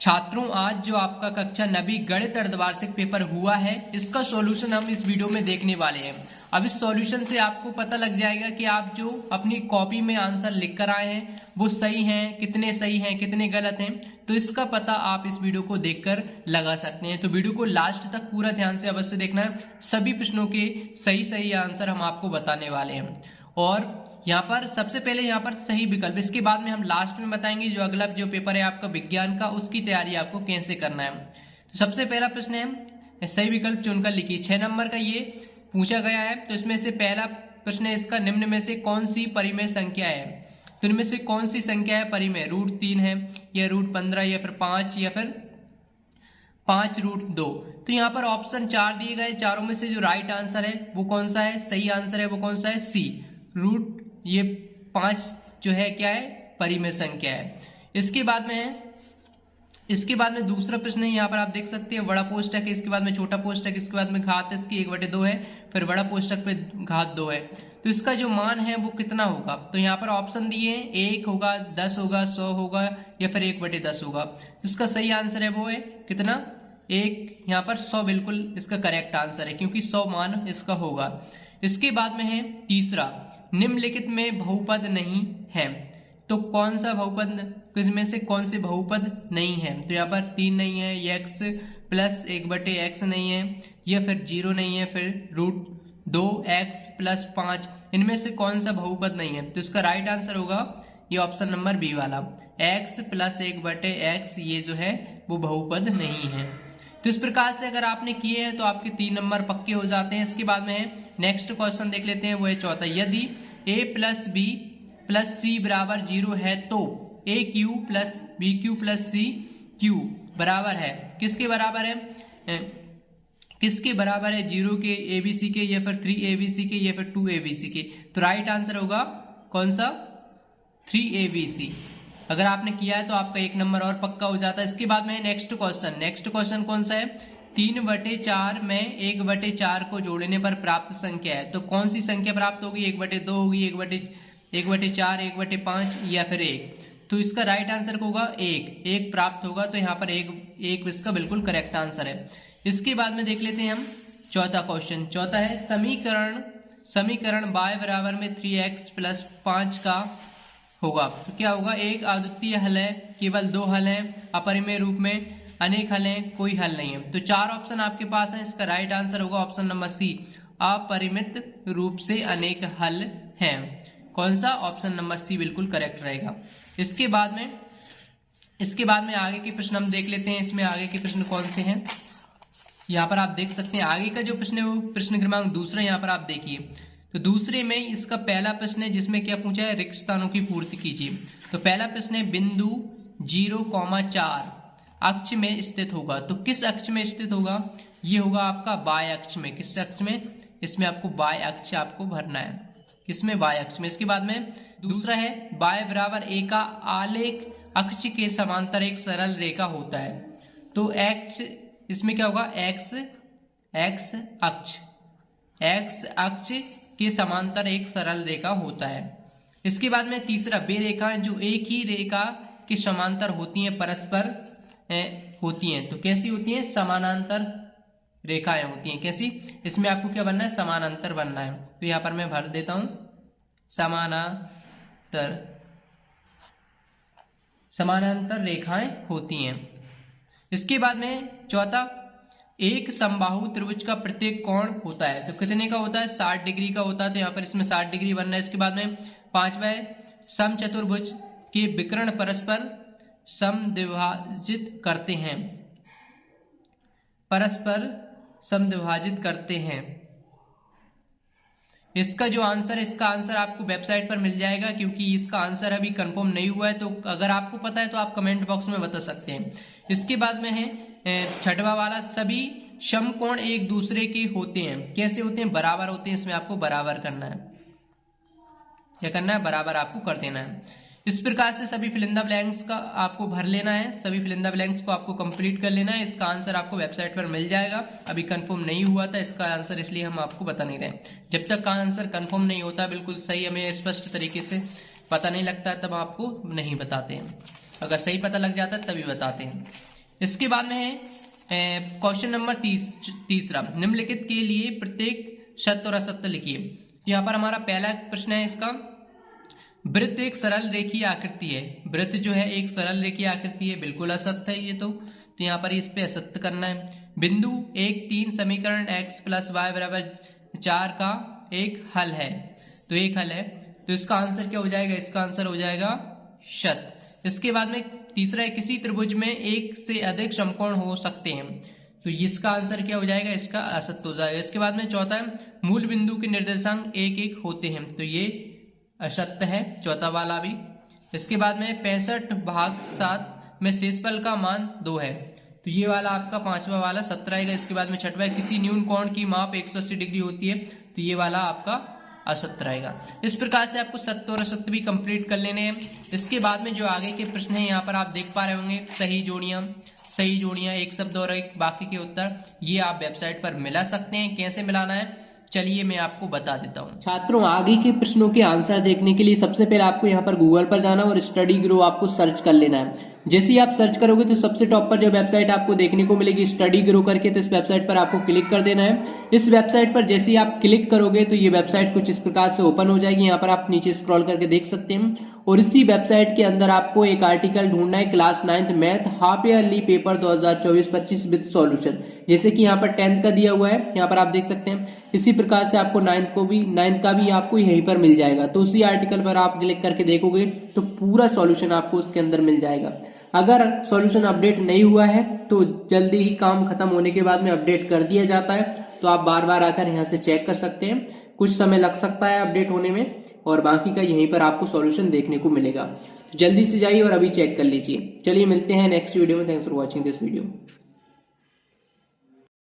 छात्रों, आज जो आपका कक्षा 9वीं गणित अर्धवार्षिक पेपर हुआ है, इसका सॉल्यूशन हम इस वीडियो में देखने वाले हैं। अब इस सॉल्यूशन से आपको पता लग जाएगा कि आप जो अपनी कॉपी में आंसर लिख कर आए हैं वो सही हैं, कितने सही हैं, कितने गलत हैं। तो इसका पता आप इस वीडियो को देखकर लगा सकते हैं। तो वीडियो को लास्ट तक पूरा ध्यान से अवश्य देखना है। सभी प्रश्नों के सही आंसर हम आपको बताने वाले हैं। और यहाँ पर सबसे पहले यहाँ पर सही विकल्प, इसके बाद में हम लास्ट में बताएंगे जो अगला जो पेपर है आपका विज्ञान का, उसकी तैयारी आपको कैसे करना है। तो सबसे पहला प्रश्न है सही विकल्प चुनकर लिखिए। 6 नंबर का ये पूछा गया है। तो इसमें से पहला प्रश्न है इसका, निम्न में से कौन सी परिमेय संख्या है। तो इनमें से कौन सी संख्या है परिमेय, √3 है या √15 या फिर 5 या फिर 5√2। तो यहाँ पर ऑप्शन 4 दिए गए, चारों में से जो राइट आंसर है वो कौन सा है, सही आंसर है वो कौन सा है, सी। ये 5 जो है क्या है, परिमेय संख्या है। इसके बाद में दूसरा प्रश्न है, यहाँ पर आप देख सकते हैं बड़ा पोष्टक है, इसके बाद में छोटा पोष्टक, इसके बाद में घात इसकी 1/2 है, फिर बड़ा पोष्टक पे घात 2 है। तो इसका जो मान है वो कितना होगा। तो यहाँ पर ऑप्शन दिए हैं, 1 होगा, 10 होगा, 100 होगा या फिर 1/10 होगा। इसका सही आंसर है वो है कितना, 1। यहाँ पर 100 बिल्कुल इसका करेक्ट आंसर है, क्योंकि 100 मान इसका होगा। इसके बाद में है तीसरा, निम्नलिखित में बहुपद नहीं है। तो कौन सा बहुपद, किसमें से कौन से बहुपद नहीं है। तो यहाँ पर 3 नहीं है, x + 1/x नहीं है, या फिर 0 नहीं है, फिर √2x + 5, इनमें से कौन सा बहुपद नहीं है। तो इसका राइट आंसर होगा ये ऑप्शन नंबर बी वाला, x + 1/x, ये जो है वो बहुपद नहीं है। तो इस प्रकार से अगर आपने किए हैं तो आपके 3 नंबर पक्के हो जाते हैं। इसके बाद में है नेक्स्ट क्वेश्चन देख लेते हैं, वो है चौथा, यदि a + b + c = 0 है तो aq + bq + cq बराबर है, किसके बराबर है, किसके बराबर है, 0 के, abc के, या फिर 3abc के, या फिर 2abc के। तो राइट आंसर होगा कौन सा, 3abc। अगर आपने किया है तो आपका 1 नंबर और पक्का हो जाता है। इसके बाद में नेक्स्ट क्वेश्चन कौन सा है, 3/4 में 1/4 को जोड़ने पर प्राप्त संख्या है। तो कौन सी संख्या प्राप्त होगी, 1/2 होगी, 1/4, 1/5 या फिर 1। तो इसका राइट आंसर होगा 1 प्राप्त होगा। तो यहाँ पर एक इसका बिल्कुल करेक्ट आंसर है। इसके बाद में देख लेते हैं हम चौथा क्वेश्चन। चौथा है समीकरण y बराबर में 3x + 5 का होगा। तो क्या होगा, एक अद्वितीय हल है, केवल 2 हल हैं, अपरिमेय रूप में अनेक हल हैं, कोई हल नहीं है। तो 4 ऑप्शन आपके पास है, इसका राइट आंसर होगा ऑप्शन नंबर सी, अपरिमित रूप से अनेक हल हैं। कौन सा, ऑप्शन नंबर सी बिल्कुल करेक्ट रहेगा। इसके बाद में आगे के प्रश्न हम देख लेते हैं। इसमें आगे के प्रश्न कौन से हैं, यहाँ पर आप देख सकते हैं। आगे का जो प्रश्न है वो प्रश्न क्रमांक दूसरा, यहाँ पर आप देखिए। तो दूसरे में इसका पहला प्रश्न है जिसमें क्या पूछा है, रिक्त स्थानों की पूर्ति कीजिए। तो पहला प्रश्न है, बिंदु 0,4 अक्ष में स्थित होगा। तो किस अक्ष में स्थित होगा, ये होगा आपका y अक्ष में। किस अक्ष में, इसमें आपको y अक्ष आपको भरना है, किसमें, y अक्ष में। इसके बाद में दूसरा है, y बराबर a का आलेख अक्ष के समांतर एक सरल रेखा होता है। तो x, इसमें क्या होगा, x अक्ष के समांतर एक सरल रेखा होता है। इसके बाद में तीसरा, वे रेखाएं जो एक ही रेखा के समांतर होती हैं परस्पर होती हैं। तो कैसी होती हैं, समानांतर रेखाएं होती हैं। कैसी, इसमें आपको क्या बनना है, समानांतर बनना है। तो यहाँ पर मैं भर देता हूं, समानांतर रेखाएं होती हैं। इसके बाद में चौथा, एक समबाहु त्रिभुज का प्रत्येक कोण होता है। तो कितने का होता है, 60 डिग्री का होता है। तो यहाँ पर इसमें 60 डिग्री बनना है। इसके बाद में पांचवा, समचतुर्भुज के विकर्ण परस्पर समद्विभाजित करते हैं। इसका जो आंसर है, इसका आंसर आपको वेबसाइट पर मिल जाएगा, क्योंकि इसका आंसर अभी कंफर्म नहीं हुआ है। तो अगर आपको पता है तो आप कमेंट बॉक्स में बता सकते हैं। इसके बाद में है छठवा वाला, सभी समकोण एक दूसरे के होते हैं। कैसे होते हैं, बराबर होते हैं। इसमें आपको बराबर करना है, क्या करना है, बराबर आपको कर देना है। इस प्रकार से सभी फिलिंदा ब्लैंक्स का आपको भर लेना है, सभी फिलिंदा ब्लैंक्स को आपको कंप्लीट कर लेना है। इसका आंसर आपको वेबसाइट पर मिल जाएगा। अभी कंफर्म नहीं हुआ था इसका आंसर, इसलिए हम आपको बता नहीं रहे। जब तक का आंसर कंफर्म नहीं होता, बिल्कुल सही हमें स्पष्ट तरीके से पता नहीं लगता, तब आपको नहीं बताते हैं। अगर सही पता लग जाता है तभी बताते हैं। इसके बाद में है क्वेश्चन नंबर तीसरा, निम्नलिखित के लिए प्रत्येक सत्य और असत्य लिखिए। तो यहाँ पर हमारा पहला प्रश्न है इसका, वृत्त एक सरल रेखीय आकृति है। वृत्त जो है एक सरल रेखीय आकृति है, बिल्कुल असत्य है ये तो यहाँ पर इस पे असत्य करना है। बिंदु 1, 3 समीकरण x + y = 4 का एक हल है। तो एक हल है, तो इसका आंसर क्या हो जाएगा? इसका आंसर हो जाएगा शत। इसके बाद में तीसरा है, किसी त्रिभुज में एक से अधिक समकोण हो सकते हैं। तो इसका आंसर क्या हो जाएगा? इसका असत्य हो जाएगा। इसके बाद में चौथा है, मूल बिंदु के निर्देशांक 1, 1 होते हैं। तो ये असत्य है, चौथा वाला भी। इसके बाद में 65/7 में शेषफल का मान 2 है। तो ये वाला आपका पांचवा वाला सत्य रहेगा। इसके बाद में छठवा है, किसी न्यून कोण की माप 180 डिग्री होती है। तो ये वाला आपका असत्य रहेगा। इस प्रकार से आपको सत्य और असत्य भी कंप्लीट कर लेने हैं। इसके बाद में जो आगे के प्रश्न हैं यहाँ पर आप देख पा रहे होंगे, सही जोड़ियां, एक शब्द और एक बाकी के उत्तर, ये आप वेबसाइट पर मिला सकते हैं। कैसे मिलाना है चलिए मैं आपको बता देता हूँ। छात्रों, आगे के प्रश्नों के आंसर देखने के लिए सबसे पहले आपको यहाँ पर गूगल पर जाना और स्टडी ग्रो आपको सर्च कर लेना है। जैसे ही आप सर्च करोगे तो सबसे टॉप पर जो वेबसाइट आपको देखने को मिलेगी स्टडी ग्रो करके, तो इस वेबसाइट पर आपको क्लिक कर देना है। इस वेबसाइट पर जैसे ही आप क्लिक करोगे तो ये वेबसाइट कुछ इस प्रकार से ओपन हो जाएगी। यहाँ पर आप नीचे स्क्रॉल करके देख सकते हैं और इसी वेबसाइट के अंदर आपको एक आर्टिकल ढूंढना है, class 9th math half yearly paper 2024-25 with solution. जैसे कि यहाँ पर 10th का दिया हुआ है, यहाँ पर आप देख सकते हैं। इसी प्रकार से आपको 9th का भी आपको यहीं पर मिल जाएगा। तो उसी आर्टिकल पर आप क्लिक करके देखोगे तो पूरा सॉल्यूशन आपको उसके अंदर मिल जाएगा। अगर सॉल्यूशन अपडेट नहीं हुआ है तो जल्दी ही काम खत्म होने के बाद में अपडेट कर दिया जाता है। तो आप बार बार आकर यहाँ से चेक कर सकते हैं। कुछ समय लग सकता है अपडेट होने में और बाकी का यहीं पर आपको सॉल्यूशन देखने को मिलेगा। जल्दी से जाइए और अभी चेक कर लीजिए। चलिए मिलते हैं नेक्स्ट वीडियो में। Thanks for watching this video.